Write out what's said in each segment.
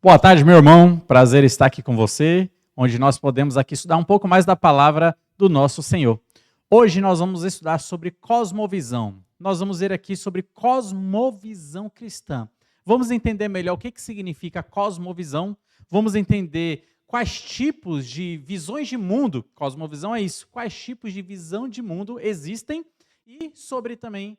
Boa tarde, meu irmão. Prazer estar aqui com você, onde nós podemos aqui estudar um pouco mais da palavra do nosso Senhor. Hoje nós vamos estudar sobre cosmovisão. Nós vamos ver aqui sobre cosmovisão cristã. Vamos entender melhor o que significa cosmovisão. Vamos entender quais tipos de visões de mundo, cosmovisão é isso, quais tipos de visão de mundo existem e sobre também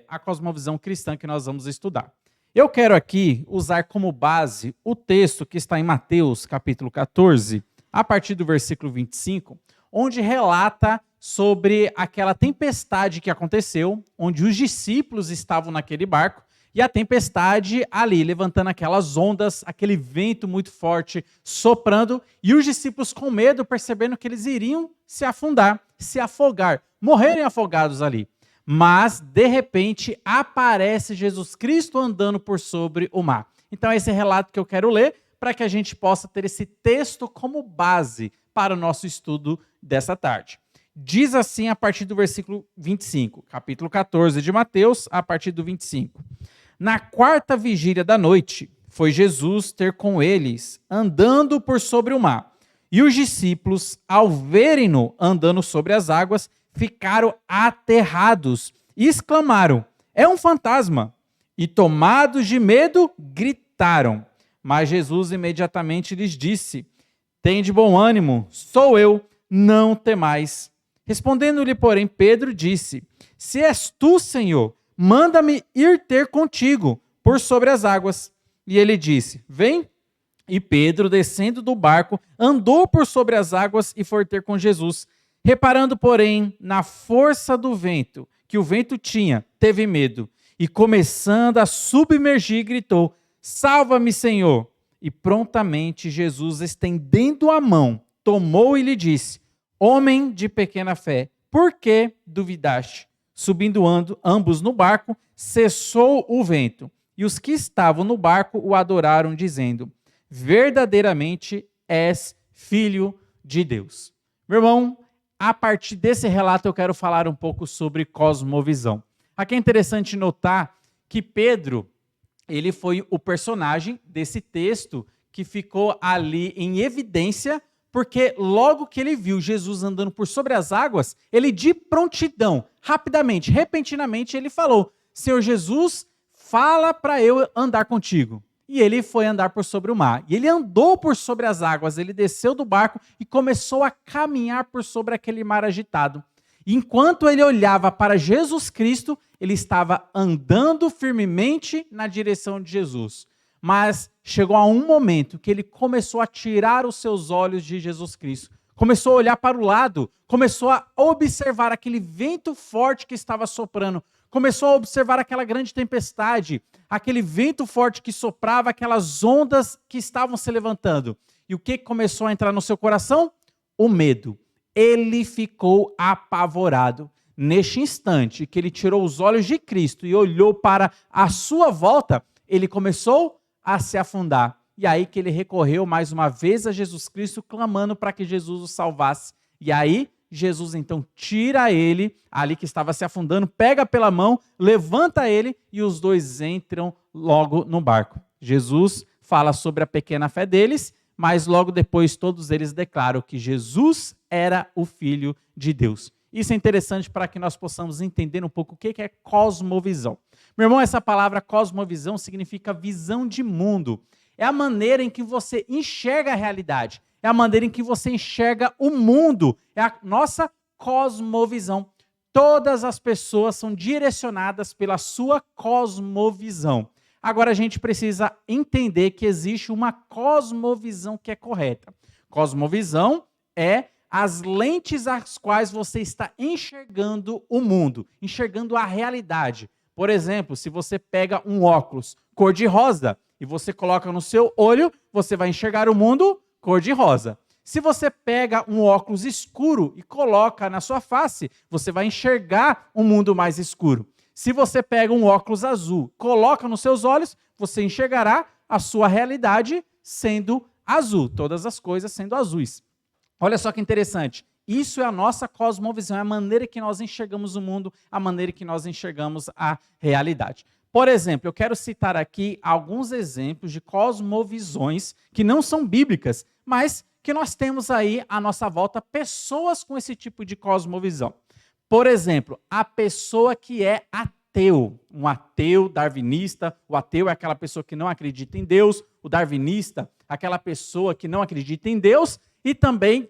a cosmovisão cristã que nós vamos estudar. Eu quero aqui usar como base o texto que está em Mateus, capítulo 14, a partir do versículo 25, onde relata sobre aquela tempestade que aconteceu, onde os discípulos estavam naquele barco, e a tempestade ali, levantando aquelas ondas, aquele vento muito forte, soprando, e os discípulos com medo, percebendo que eles iriam se afundar, se afogar, morrerem afogados ali. Mas, de repente, aparece Jesus Cristo andando por sobre o mar. Então, é esse relato que eu quero ler, para que a gente possa ter esse texto como base para o nosso estudo dessa tarde. Diz assim a partir do versículo 25, capítulo 14 de Mateus, a partir do 25. Na quarta vigília da noite, foi Jesus ter com eles, andando por sobre o mar. E os discípulos, ao verem-no andando sobre as águas, ficaram aterrados e exclamaram: é um fantasma! E tomados de medo, gritaram. Mas Jesus imediatamente lhes disse: tende bom ânimo, sou eu, não temais. Respondendo-lhe, porém, Pedro disse: se és tu, Senhor, manda-me ir ter contigo por sobre as águas. E ele disse: vem. E Pedro, descendo do barco, andou por sobre as águas e foi ter com Jesus. Reparando, porém, na força do vento, que o vento tinha, teve medo, e começando a submergir, gritou: salva-me, Senhor! E prontamente Jesus, estendendo a mão, tomou e lhe disse: homem de pequena fé, por que duvidaste? Subindo ambos no barco, cessou o vento, e os que estavam no barco o adoraram, dizendo: verdadeiramente és filho de Deus. Meu irmão, a partir desse relato eu quero falar um pouco sobre cosmovisão. Aqui é interessante notar que Pedro, ele foi o personagem desse texto que ficou ali em evidência, porque logo que ele viu Jesus andando por sobre as águas, ele de prontidão, rapidamente, repentinamente, ele falou: Senhor Jesus, fala para eu andar contigo. E ele foi andar por sobre o mar. E ele andou por sobre as águas, ele desceu do barco e começou a caminhar por sobre aquele mar agitado. E enquanto ele olhava para Jesus Cristo, ele estava andando firmemente na direção de Jesus. Mas chegou a um momento que ele começou a tirar os seus olhos de Jesus Cristo. Começou a olhar para o lado, começou a observar aquele vento forte que estava soprando. Começou a observar aquela grande tempestade, aquele vento forte que soprava, aquelas ondas que estavam se levantando. E o que começou a entrar no seu coração? O medo. Ele ficou apavorado. Neste instante que ele tirou os olhos de Cristo e olhou para a sua volta, ele começou a se afundar. E aí que ele recorreu mais uma vez a Jesus Cristo, clamando para que Jesus o salvasse. E aí Jesus então tira ele, ali que estava se afundando, pega pela mão, levanta ele e os dois entram logo no barco. Jesus fala sobre a pequena fé deles, mas logo depois todos eles declaram que Jesus era o Filho de Deus. Isso é interessante para que nós possamos entender um pouco o que é cosmovisão. Meu irmão, essa palavra cosmovisão significa visão de mundo. É a maneira em que você enxerga a realidade. É a maneira em que você enxerga o mundo. É a nossa cosmovisão. Todas as pessoas são direcionadas pela sua cosmovisão. Agora a gente precisa entender que existe uma cosmovisão que é correta. Cosmovisão é as lentes às quais você está enxergando o mundo, enxergando a realidade. Por exemplo, se você pega um óculos cor-de-rosa e você coloca no seu olho, você vai enxergar o mundo cor-de-rosa. Se você pega um óculos escuro e coloca na sua face, você vai enxergar um mundo mais escuro. Se você pega um óculos azul, coloca nos seus olhos, você enxergará a sua realidade sendo azul, todas as coisas sendo azuis. Olha só que interessante. Isso é a nossa cosmovisão, é a maneira que nós enxergamos o mundo, a maneira que nós enxergamos a realidade. Por exemplo, eu quero citar aqui alguns exemplos de cosmovisões que não são bíblicas, mas que nós temos aí à nossa volta pessoas com esse tipo de cosmovisão. Por exemplo, a pessoa que é ateu, um ateu darwinista. O ateu é aquela pessoa que não acredita em Deus, o darwinista, aquela pessoa que não acredita em Deus e também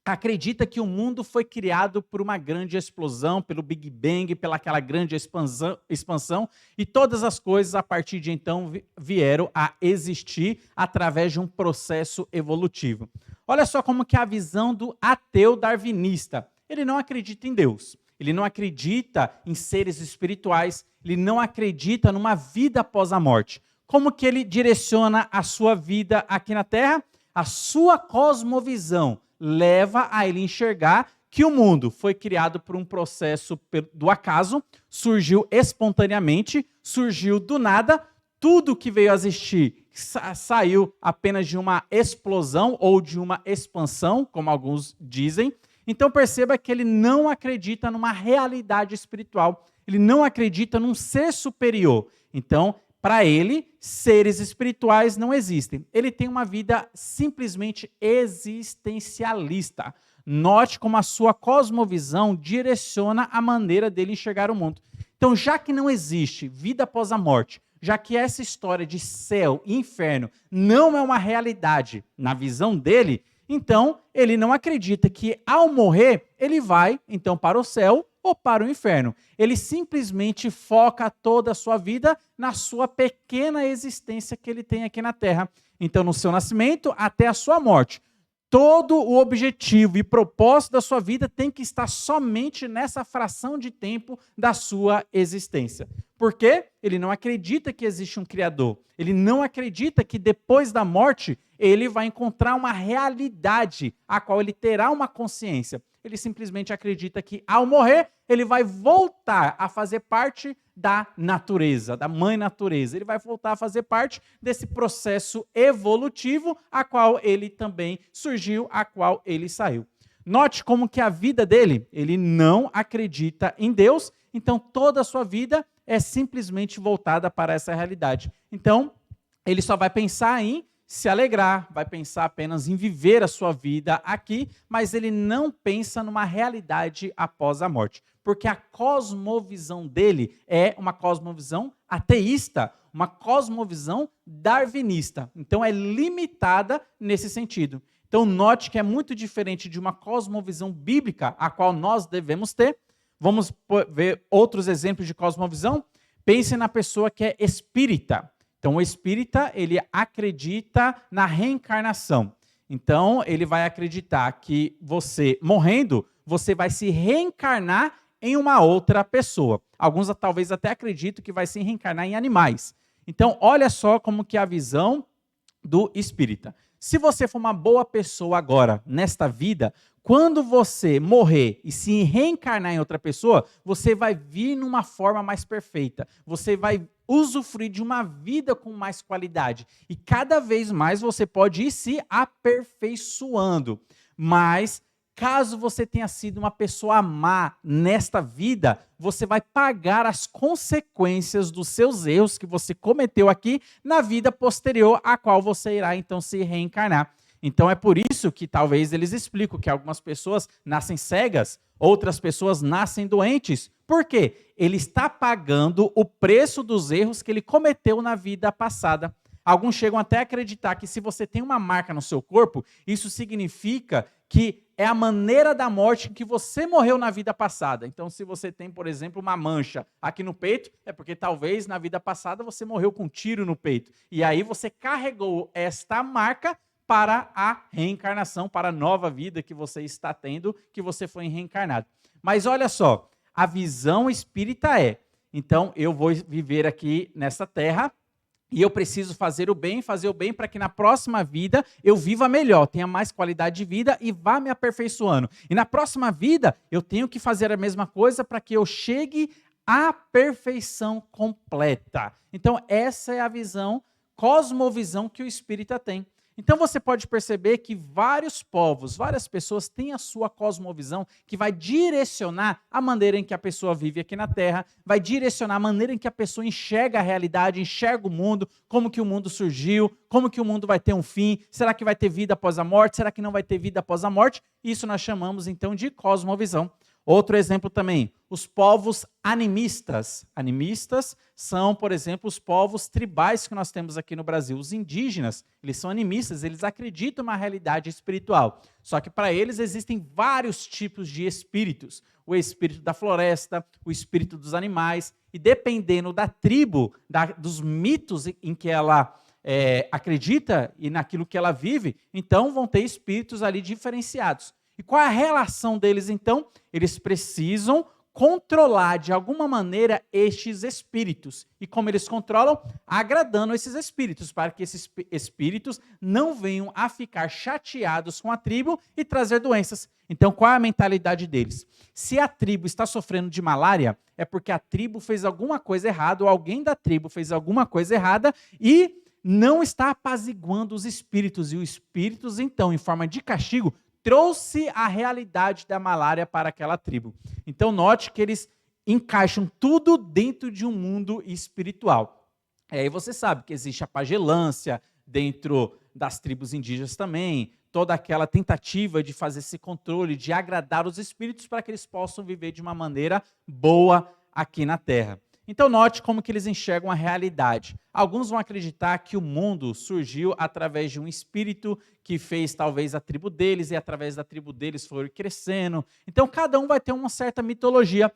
acredita que o mundo foi criado por uma grande explosão, pelo Big Bang, pela aquela grande expansão, e todas as coisas a partir de então vieram a existir através de um processo evolutivo. Olha só como que é a visão do ateu darwinista. Ele não acredita em Deus, ele não acredita em seres espirituais, ele não acredita numa vida após a morte. Como que ele direciona a sua vida aqui na Terra? A sua cosmovisão leva a ele enxergar que o mundo foi criado por um processo do acaso, surgiu espontaneamente, surgiu do nada, tudo que veio a existir saiu apenas de uma explosão ou de uma expansão, como alguns dizem. Então perceba que ele não acredita numa realidade espiritual, ele não acredita num ser superior. Então, para ele, seres espirituais não existem. Ele tem uma vida simplesmente existencialista. Note como a sua cosmovisão direciona a maneira dele enxergar o mundo. Então, já que não existe vida após a morte, já que essa história de céu e inferno não é uma realidade na visão dele, então ele não acredita que ao morrer ele vai então para o céu ou para o inferno. Ele simplesmente foca toda a sua vida na sua pequena existência que ele tem aqui na Terra. Então, no seu nascimento até a sua morte, todo o objetivo e propósito da sua vida tem que estar somente nessa fração de tempo da sua existência. Por quê? Ele não acredita que existe um Criador. Ele não acredita que depois da morte ele vai encontrar uma realidade a qual ele terá uma consciência. Ele simplesmente acredita que, ao morrer, ele vai voltar a fazer parte da natureza, da mãe natureza. Ele vai voltar a fazer parte desse processo evolutivo a qual ele também surgiu, a qual ele saiu. Note como que a vida dele, ele não acredita em Deus, então toda a sua vida é simplesmente voltada para essa realidade. Então, ele só vai pensar em se alegrar, vai pensar apenas em viver a sua vida aqui, mas ele não pensa numa realidade após a morte, porque a cosmovisão dele é uma cosmovisão ateísta, uma cosmovisão darwinista. Então é limitada nesse sentido. Então note que é muito diferente de uma cosmovisão bíblica, a qual nós devemos ter. Vamos ver outros exemplos de cosmovisão. Pense na pessoa que é espírita. Então, o espírita, ele acredita na reencarnação. Então, ele vai acreditar que você, morrendo, você vai se reencarnar em uma outra pessoa. Alguns talvez até acreditam que vai se reencarnar em animais. Então, olha só como que é a visão do espírita. Se você for uma boa pessoa agora, nesta vida, quando você morrer e se reencarnar em outra pessoa, você vai vir numa forma mais perfeita. Você vai usufruir de uma vida com mais qualidade. E cada vez mais você pode ir se aperfeiçoando. Mas, caso você tenha sido uma pessoa má nesta vida, você vai pagar as consequências dos seus erros que você cometeu aqui na vida posterior, a qual você irá então se reencarnar. Então é por isso que talvez eles explicam que algumas pessoas nascem cegas, outras pessoas nascem doentes. Por quê? Ele está pagando o preço dos erros que ele cometeu na vida passada. Alguns chegam até a acreditar que se você tem uma marca no seu corpo, isso significa que é a maneira da morte em que você morreu na vida passada. Então, se você tem, por exemplo, uma mancha aqui no peito, é porque talvez na vida passada você morreu com um tiro no peito. E aí você carregou esta marca para a reencarnação, para a nova vida que você está tendo, que você foi reencarnado. Mas olha só, a visão espírita é, então eu vou viver aqui nessa terra e eu preciso fazer o bem para que na próxima vida eu viva melhor, tenha mais qualidade de vida e vá me aperfeiçoando. E na próxima vida eu tenho que fazer a mesma coisa para que eu chegue à perfeição completa. Então essa é a visão, cosmovisão que o espírita tem. Então você pode perceber que vários povos, várias pessoas têm a sua cosmovisão que vai direcionar a maneira em que a pessoa vive aqui na Terra, vai direcionar a maneira em que a pessoa enxerga a realidade, enxerga o mundo, como que o mundo surgiu, como que o mundo vai ter um fim, será que vai ter vida após a morte, será que não vai ter vida após a morte? Isso nós chamamos então de cosmovisão. Outro exemplo também, os povos animistas. Animistas são, por exemplo, os povos tribais que nós temos aqui no Brasil. Os indígenas, eles são animistas, eles acreditam na realidade espiritual. Só que para eles existem vários tipos de espíritos. O espírito da floresta, o espírito dos animais. E dependendo da tribo, dos mitos em que ela acredita e naquilo que ela vive, então vão ter espíritos ali diferenciados. E qual é a relação deles, então? Eles precisam controlar, de alguma maneira, estes espíritos. E como eles controlam? Agradando esses espíritos, para que esses espíritos não venham a ficar chateados com a tribo e trazer doenças. Então, qual é a mentalidade deles? Se a tribo está sofrendo de malária, é porque a tribo fez alguma coisa errada, ou alguém da tribo fez alguma coisa errada, e não está apaziguando os espíritos. E os espíritos, então, em forma de castigo, trouxe a realidade da malária para aquela tribo. Então, note que eles encaixam tudo dentro de um mundo espiritual. E aí você sabe que existe a pagelância dentro das tribos indígenas também, toda aquela tentativa de fazer esse controle, de agradar os espíritos para que eles possam viver de uma maneira boa aqui na Terra. Então, note como que eles enxergam a realidade. Alguns vão acreditar que o mundo surgiu através de um espírito que fez talvez a tribo deles, e através da tribo deles foi crescendo. Então, cada um vai ter uma certa mitologia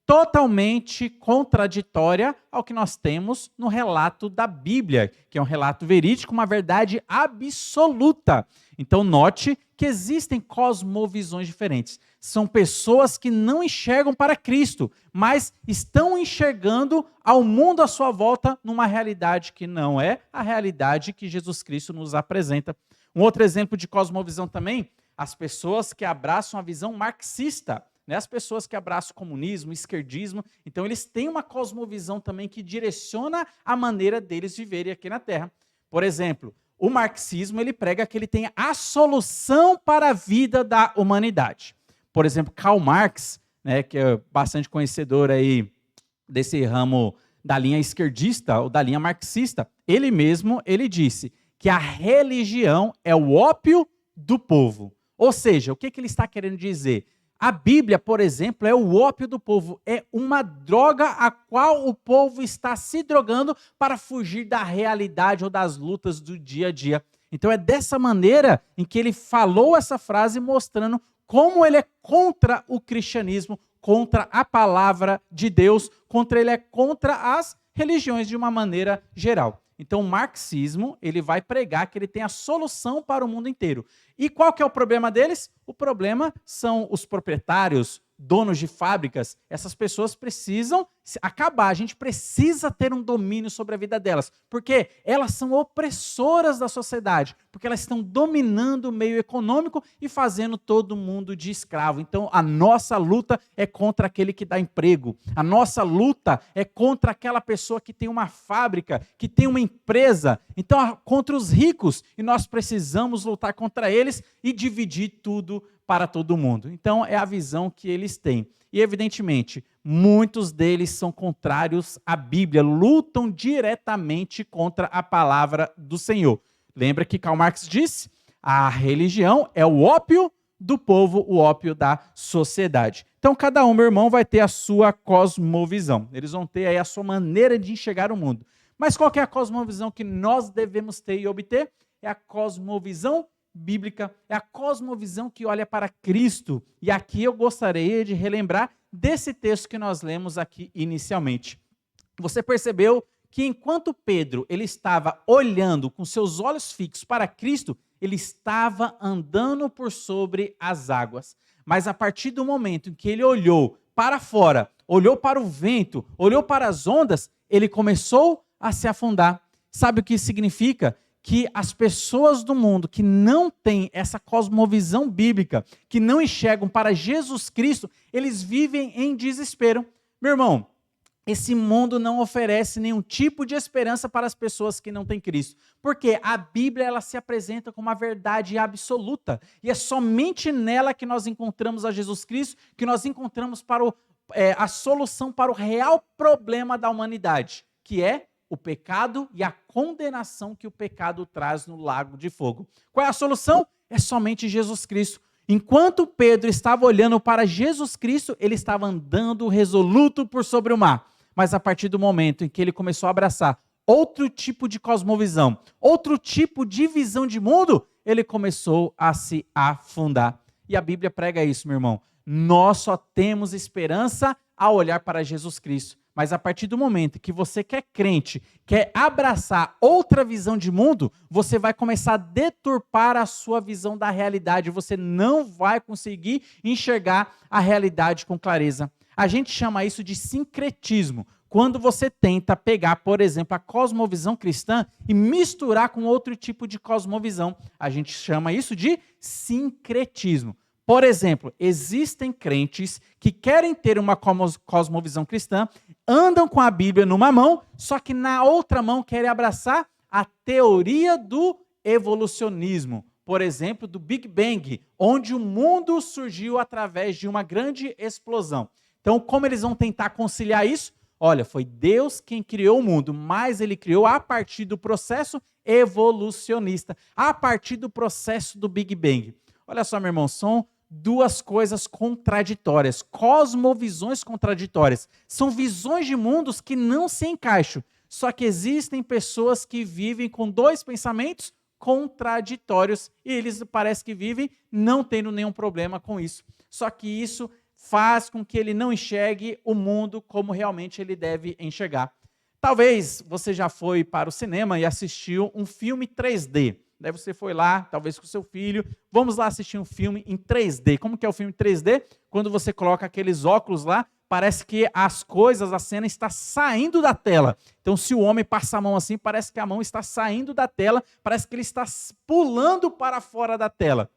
totalmente contraditória ao que nós temos no relato da Bíblia, que é um relato verídico, uma verdade absoluta. Então, note que existem cosmovisões diferentes. São pessoas que não enxergam para Cristo, mas estão enxergando ao mundo à sua volta numa realidade que não é a realidade que Jesus Cristo nos apresenta. Um outro exemplo de cosmovisão também, as pessoas que abraçam a visão marxista, né? As pessoas que abraçam o comunismo, o esquerdismo, então eles têm uma cosmovisão também que direciona a maneira deles viverem aqui na Terra. Por exemplo, o marxismo ele prega que ele tem a solução para a vida da humanidade. Por exemplo, Karl Marx, né, que é bastante conhecedor aí desse ramo da linha esquerdista ou da linha marxista, ele mesmo ele disse que a religião é o ópio do povo. Ou seja, o que ele está querendo dizer? A Bíblia, por exemplo, é o ópio do povo, é uma droga a qual o povo está se drogando para fugir da realidade ou das lutas do dia a dia. Então é dessa maneira em que ele falou essa frase, mostrando como ele é contra o cristianismo, contra a palavra de Deus, ele é contra as religiões de uma maneira geral. Então, o marxismo, ele vai pregar que ele tem a solução para o mundo inteiro. E qual que é o problema deles? O problema são os proprietários, donos de fábricas. Essas pessoas precisam acabar. A gente precisa ter um domínio sobre a vida delas. Porque elas são opressoras da sociedade. Porque elas estão dominando o meio econômico e fazendo todo mundo de escravo. Então, a nossa luta é contra aquele que dá emprego. A nossa luta é contra aquela pessoa que tem uma fábrica, que tem uma empresa. Então, contra os ricos. E nós precisamos lutar contra eles e dividir tudo para todo mundo. Então, é a visão que eles têm. E, evidentemente, muitos deles são contrários à Bíblia, lutam diretamente contra a palavra do Senhor. Lembra que Karl Marx disse? A religião é o ópio do povo, o ópio da sociedade. Então, cada um, meu irmão, vai ter a sua cosmovisão. Eles vão ter aí a sua maneira de enxergar o mundo. Mas qual que é a cosmovisão que nós devemos ter e obter? É a cosmovisão bíblica, é a cosmovisão que olha para Cristo. E aqui eu gostaria de relembrar desse texto que nós lemos aqui inicialmente. Você percebeu que enquanto Pedro ele estava olhando com seus olhos fixos para Cristo, ele estava andando por sobre as águas. Mas a partir do momento em que ele olhou para fora, olhou para o vento, olhou para as ondas, ele começou a se afundar. Sabe o que isso significa? Que as pessoas do mundo que não têm essa cosmovisão bíblica, que não enxergam para Jesus Cristo, eles vivem em desespero. Meu irmão, esse mundo não oferece nenhum tipo de esperança para as pessoas que não têm Cristo. Porque a Bíblia ela se apresenta como uma verdade absoluta. E é somente nela que nós encontramos a Jesus Cristo, que nós encontramos a solução para o real problema da humanidade, que é o pecado e a condenação que o pecado traz no lago de fogo. Qual é a solução? É somente Jesus Cristo. Enquanto Pedro estava olhando para Jesus Cristo, ele estava andando resoluto por sobre o mar. Mas a partir do momento em que ele começou a abraçar outro tipo de cosmovisão, outro tipo de visão de mundo, ele começou a se afundar. E a Bíblia prega isso, meu irmão. Nós só temos esperança ao olhar para Jesus Cristo. Mas a partir do momento que você quer crente, quer abraçar outra visão de mundo, você vai começar a deturpar a sua visão da realidade. Você não vai conseguir enxergar a realidade com clareza. A gente chama isso de sincretismo. Quando você tenta pegar, por exemplo, a cosmovisão cristã e misturar com outro tipo de cosmovisão, a gente chama isso de sincretismo. Por exemplo, existem crentes que querem ter uma cosmovisão cristã, andam com a Bíblia numa mão, só que na outra mão querem abraçar a teoria do evolucionismo. Por exemplo, do Big Bang, onde o mundo surgiu através de uma grande explosão. Então, como eles vão tentar conciliar isso? Olha, foi Deus quem criou o mundo, mas ele criou a partir do processo evolucionista, a partir do processo do Big Bang. Olha só, meu irmão, são duas coisas contraditórias, cosmovisões contraditórias. São visões de mundos que não se encaixam. Só que existem pessoas que vivem com dois pensamentos contraditórios e eles parece que vivem não tendo nenhum problema com isso. Só que isso faz com que ele não enxergue o mundo como realmente ele deve enxergar. Talvez você já foi para o cinema e assistiu um filme 3D. Daí você foi lá, talvez com o seu filho, vamos lá assistir um filme em 3D. Como que é o filme 3D? Quando você coloca aqueles óculos lá, parece que as coisas, a cena está saindo da tela. Então, se o homem passa a mão assim, parece que a mão está saindo da tela, parece que ele está pulando para fora da tela.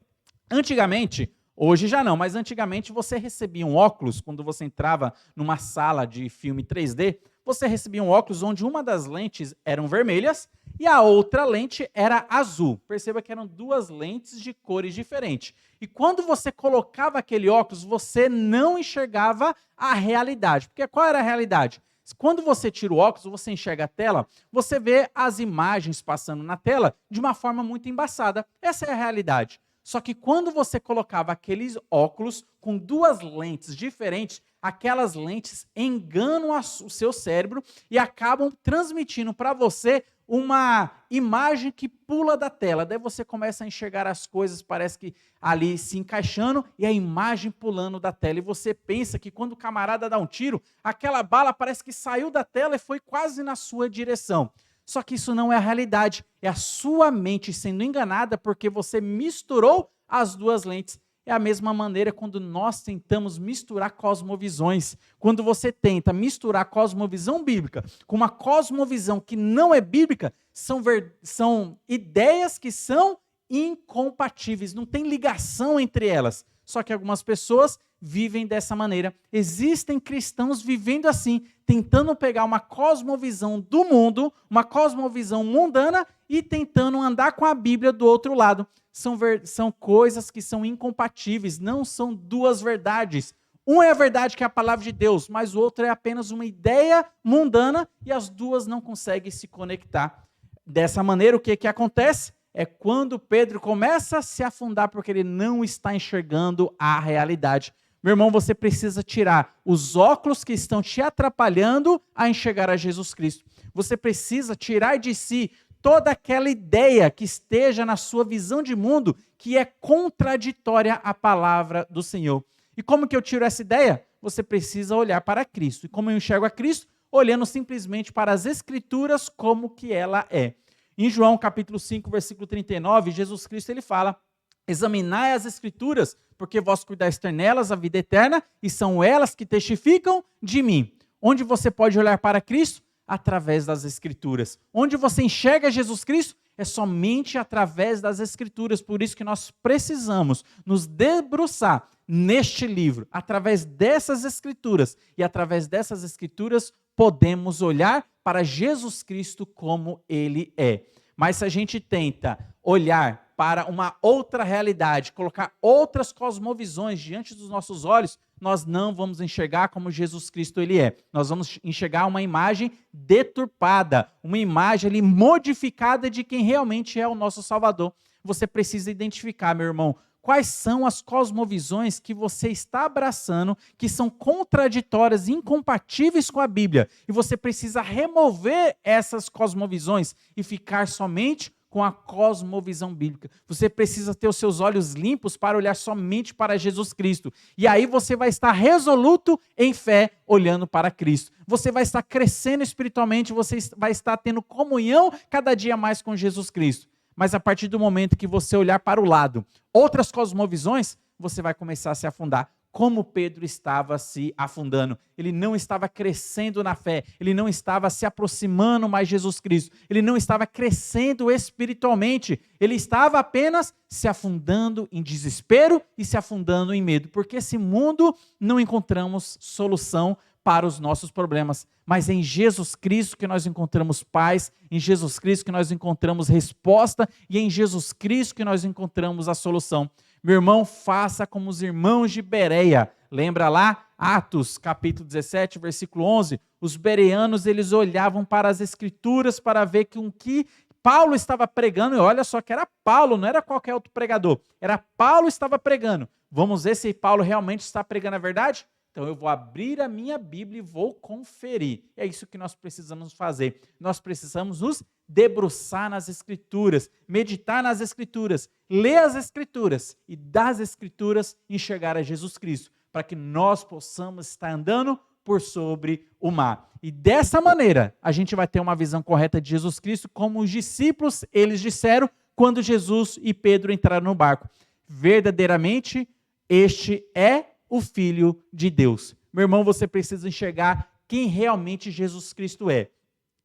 Antigamente, hoje já não, mas antigamente você recebia um óculos, quando você entrava numa sala de filme 3D, você recebia um óculos onde uma das lentes eram vermelhas e a outra lente era azul. Perceba que eram duas lentes de cores diferentes. E quando você colocava aquele óculos, você não enxergava a realidade. Porque qual era a realidade? Quando você tira o óculos, você enxerga a tela, você vê as imagens passando na tela de uma forma muito embaçada. Essa é a realidade. Só que quando você colocava aqueles óculos com duas lentes diferentes, aquelas lentes enganam o seu cérebro e acabam transmitindo para você uma imagem que pula da tela. Daí você começa a enxergar as coisas, parece que ali se encaixando e a imagem pulando da tela. E você pensa que quando o camarada dá um tiro, aquela bala parece que saiu da tela e foi quase na sua direção. Só que isso não é a realidade. É a sua mente sendo enganada porque você misturou as duas lentes. É a mesma maneira quando nós tentamos misturar cosmovisões. Quando você tenta misturar a cosmovisão bíblica com uma cosmovisão que não é bíblica, são ideias que são incompatíveis, não tem ligação entre elas. Só que algumas pessoas vivem dessa maneira. Existem cristãos vivendo assim, tentando pegar uma cosmovisão do mundo, uma cosmovisão mundana e tentando andar com a Bíblia do outro lado. São coisas que são incompatíveis, não são duas verdades. Um é a verdade que é a palavra de Deus, mas o outro é apenas uma ideia mundana e as duas não conseguem se conectar. Dessa maneira, o que acontece? É quando Pedro começa a se afundar porque ele não está enxergando a realidade. Meu irmão, você precisa tirar os óculos que estão te atrapalhando a enxergar a Jesus Cristo. Você precisa tirar de si toda aquela ideia que esteja na sua visão de mundo que é contraditória à palavra do Senhor. E como que eu tiro essa ideia? Você precisa olhar para Cristo. E como eu enxergo a Cristo? Olhando simplesmente para as Escrituras como que ela é. Em João capítulo 5, versículo 39, Jesus Cristo ele fala: examinai as Escrituras, porque vós cuidais ter nelas a vida eterna, e são elas que testificam de mim. Onde você pode olhar para Cristo? Através das Escrituras. Onde você enxerga Jesus Cristo? É somente através das Escrituras. Por isso que nós precisamos nos debruçar neste livro, através dessas Escrituras. E através dessas Escrituras podemos olhar para Jesus Cristo como Ele é. Mas se a gente tenta olhar para uma outra realidade, colocar outras cosmovisões diante dos nossos olhos, nós não vamos enxergar como Jesus Cristo Ele é. Nós vamos enxergar uma imagem deturpada, uma imagem ali modificada de quem realmente é o nosso Salvador. Você precisa identificar, meu irmão, quais são as cosmovisões que você está abraçando, que são contraditórias, incompatíveis com a Bíblia. E você precisa remover essas cosmovisões e ficar somente com a cosmovisão bíblica. Você precisa ter os seus olhos limpos para olhar somente para Jesus Cristo. E aí você vai estar resoluto em fé, olhando para Cristo. Você vai estar crescendo espiritualmente, você vai estar tendo comunhão cada dia mais com Jesus Cristo. Mas a partir do momento que você olhar para o lado, outras cosmovisões, você vai começar a se afundar. Como Pedro estava se afundando. Ele não estava crescendo na fé. Ele não estava se aproximando mais de Jesus Cristo. Ele não estava crescendo espiritualmente. Ele estava apenas se afundando em desespero e se afundando em medo. Porque esse mundo não encontramos solução para os nossos problemas, mas é em Jesus Cristo que nós encontramos paz, em Jesus Cristo que nós encontramos resposta e é em Jesus Cristo que nós encontramos a solução. Meu irmão, faça como os irmãos de Bereia. Lembra lá? Atos, capítulo 17, versículo 11. Os bereanos, eles olhavam para as Escrituras para ver que o que Paulo estava pregando, e olha só que era Paulo, não era qualquer outro pregador. Era Paulo que estava pregando. Vamos ver se Paulo realmente está pregando a verdade? Então eu vou abrir a minha Bíblia e vou conferir. É isso que nós precisamos fazer. Nós precisamos nos debruçar nas Escrituras, meditar nas Escrituras, ler as Escrituras e das Escrituras enxergar a Jesus Cristo, para que nós possamos estar andando por sobre o mar. E dessa maneira, a gente vai ter uma visão correta de Jesus Cristo, como os discípulos, eles disseram, quando Jesus e Pedro entraram no barco. Verdadeiramente, este é o Filho de Deus. Meu irmão, você precisa enxergar quem realmente Jesus Cristo é.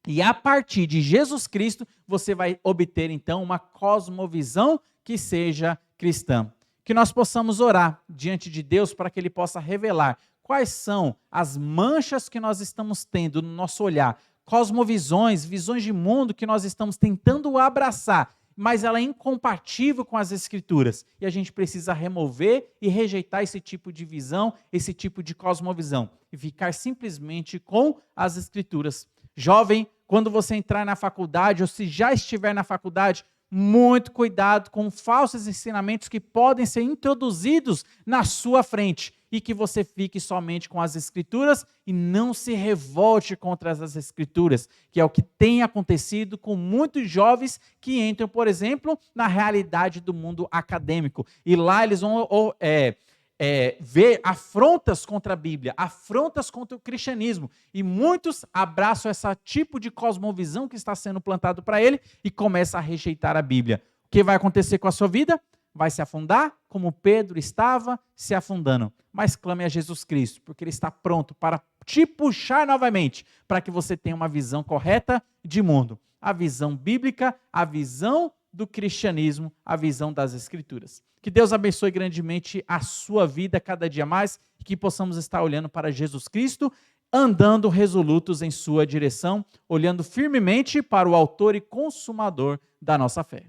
E a partir de Jesus Cristo, você vai obter então uma cosmovisão que seja cristã. Que nós possamos orar diante de Deus para que Ele possa revelar quais são as manchas que nós estamos tendo no nosso olhar, cosmovisões, visões de mundo que nós estamos tentando abraçar, mas ela é incompatível com as Escrituras. E a gente precisa remover e rejeitar esse tipo de visão, esse tipo de cosmovisão, e ficar simplesmente com as Escrituras. Jovem, quando você entrar na faculdade, ou se já estiver na faculdade, muito cuidado com falsos ensinamentos que podem ser introduzidos na sua frente e que você fique somente com as Escrituras e não se revolte contra as Escrituras, que é o que tem acontecido com muitos jovens que entram, por exemplo, na realidade do mundo acadêmico. E lá eles vão ver afrontas contra a Bíblia, afrontas contra o cristianismo. E muitos abraçam esse tipo de cosmovisão que está sendo plantado para ele e começam a rejeitar a Bíblia. O que vai acontecer com a sua vida? Vai se afundar, como Pedro estava se afundando. Mas clame a Jesus Cristo, porque Ele está pronto para te puxar novamente, para que você tenha uma visão correta de mundo. A visão bíblica, a visão do cristianismo, a visão das Escrituras. Que Deus abençoe grandemente a sua vida cada dia mais e que possamos estar olhando para Jesus Cristo, andando resolutos em sua direção, olhando firmemente para o autor e consumador da nossa fé.